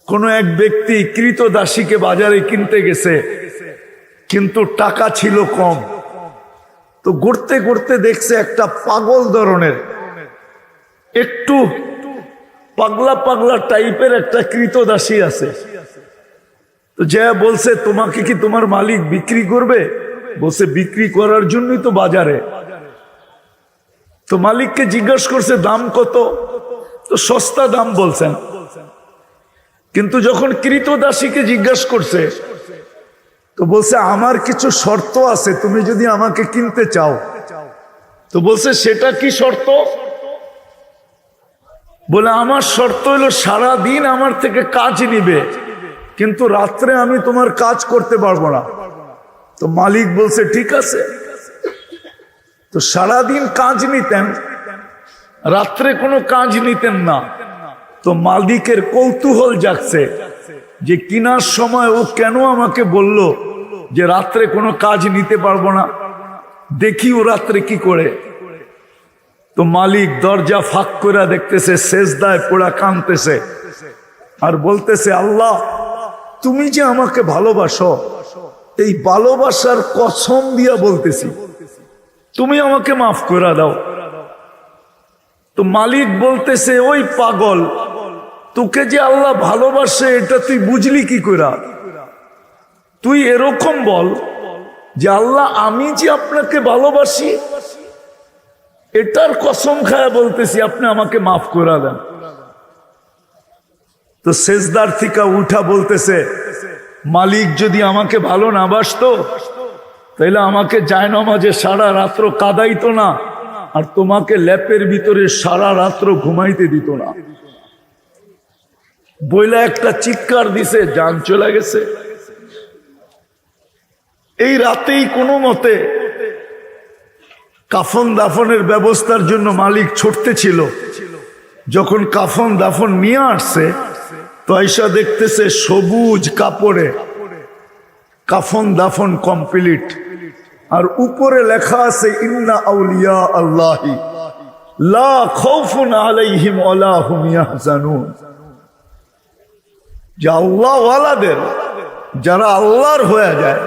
কোনো এক ব্যক্তি কৃতদাসীকে বাজারে কিনতে গেছে, কিন্তু টাকা ছিল কম। তো ঘুরতে ঘুরতে দেখছে একটা পাগল ধরনের, একটু পাগলা পাগলা টাইপের একটা কৃতদাসী আছে। তো যা বলছে, তোমাকে কি তোমার মালিক বিক্রি করবে? বলছে, বিক্রি করার জন্যই তো বাজারে। তো মালিককে জিজ্ঞাসা করছে, দাম কত? তো সস্তা দাম বলছেন। কিন্তু যখন কৃতদাসীকে জিজ্ঞাসা করছে, তো বলছে, আমার কিছু শর্ত আছে, তুমি যদি আমাকে কিনতে চাও। তো বলছে, সেটা কি শর্ত? বলে, আমার শর্ত হলো সারা দিন আমার থেকে কাজ নিবে, কিন্তু রাত্রে আমি তোমার কাজ করতে পারবো না। তো মালিক বলছে, ঠিক আছে। তো সারাদিন কাজ নিতেন, রাত্রে কোনো কাজ নিতেন না। তো মালিকের কৌতূহল জাগছে যে কিনার সময় ও কেন আমাকে বলল যে রাত্রে কোনো কাজ নিতে পারবো না, দেখি ও রাত্রে কি করে। তো মালিক দরজা ফাঁক করে দেখতেছে, সেজদায় পোড়া কাঁদতেছে আর বলতেছে, আল্লাহ, তুমি যে আমাকে ভালোবাসো, এই ভালোবাসার কসম দিয়া বলতেছি, তুমি আমাকে মাফ করে দাও। তো মালিক বলতেছে, ওই পাগল, তোকে যে আল্লাহ ভালোবাসে এটা তুই বুঝলি কি করে? তুই এরকম বল যে আল্লাহ, আমি যে আপনাকে ভালোবাসি এটার কসম খায়া বলতেছি, আপনি আমাকে মাফ করে দেন। তো সেজদার থেকে উঠা বলতেছে, মালিক যদি আমাকে ভালো না বাসতো তাইলে আমাকে জায়নামাজে সারা রাত্র কাঁদাইতো না, আর তোমাকে ল্যাপের ভিতরে সারা রাত্র ঘুমাইতে দিত না। বইলা একটা চিৎকার দিছে, জান চলে গেছে। এই রাতেই কোনো মতে কাফন দাফনের ব্যবস্থার জন্য মালিক ছুটতে ছিল। যখন কাফন দাফন নিয়ে আসছে, তো আয়সা দেখতেছে সবুজ কাপড়ে কাফন দাফন কমপ্লিট, আর উপরে লেখা আছে, ইন্না আউলিয়া আল্লাহি লা খাউফুন আলাইহিম ওয়ালা হুম ইয়াহজানুন। যে আল্লাহ ওয়ালাদের, যারা আল্লাহর হয়ে যায়।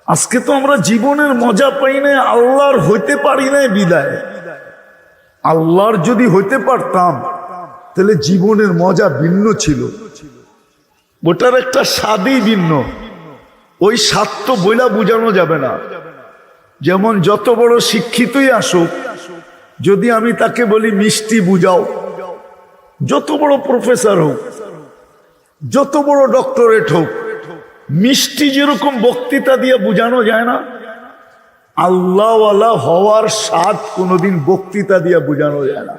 আজকে তো আমরা জীবনের মজা পাই না, আল্লাহর হইতে পারি না বিদায়। আল্লাহর যদি হইতে পারতাম তাহলে জীবনের মজা ভিন্ন ছিল, ওটার একটা স্বাদই ভিন্ন। ওই স্বাদ তো বইলা বুঝানো যাবে না। যেমন যত বড় শিক্ষিতই আসুক, যদি আমি তাকে বলি মিষ্টি বুঝাও, যত বড় প্রফেসর হোক, যত বড় ডক্টরেট হোক, মিষ্টি যেরকম বক্তৃতা দিয়ে বুঝানো যায় না, আল্লাহওয়ালা হওয়ার স্বাদ কোনোদিন বক্তৃতা দিয়ে বুঝানো যায় না।